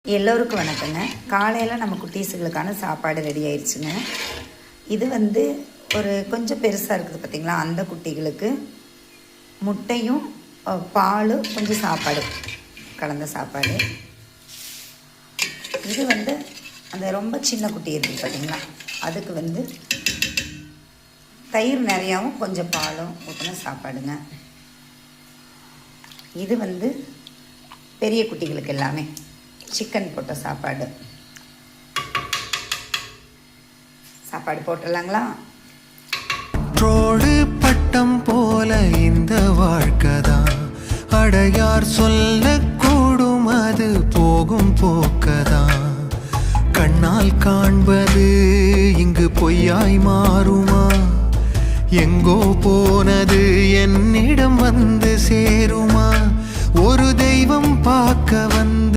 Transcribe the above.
எல்லோருக்கும் வணக்கங்க. காலையில் நம்ம குட்டீஸுகளுக்கான சாப்பாடு ரெடி ஆயிடுச்சுங்க. இது ஒரு கொஞ்சம் பெருசாக இருக்குது பார்த்திங்களா, அந்த குட்டிகளுக்கு முட்டையும் பாலும் கொஞ்சம் சாப்பாடு கலந்த சாப்பாடு. இது அந்த ரொம்ப சின்ன குட்டி இருக்குது பார்த்திங்களா, அதுக்கு தயிர் நிறையாவும் கொஞ்சம் பாலும் ஊற்றின சாப்பாடுங்க. இது பெரிய குட்டிகளுக்கு எல்லாமே சிக்கன் போட்ட சாப்பாடு போட்டுடலாங்களா? ரோடு பட்டம் போல இந்த வாழ்க்கைதான், அடையார் சொல்லக்கூடும் அது போகும் போக்கதான். கண்ணால் காண்பது இங்கு பொய்யாய் மாறுமா? எங்கோ போனது என்னிடம் வந்து சேருமா? ஒரு தெய்வம் பார்க்க வந்து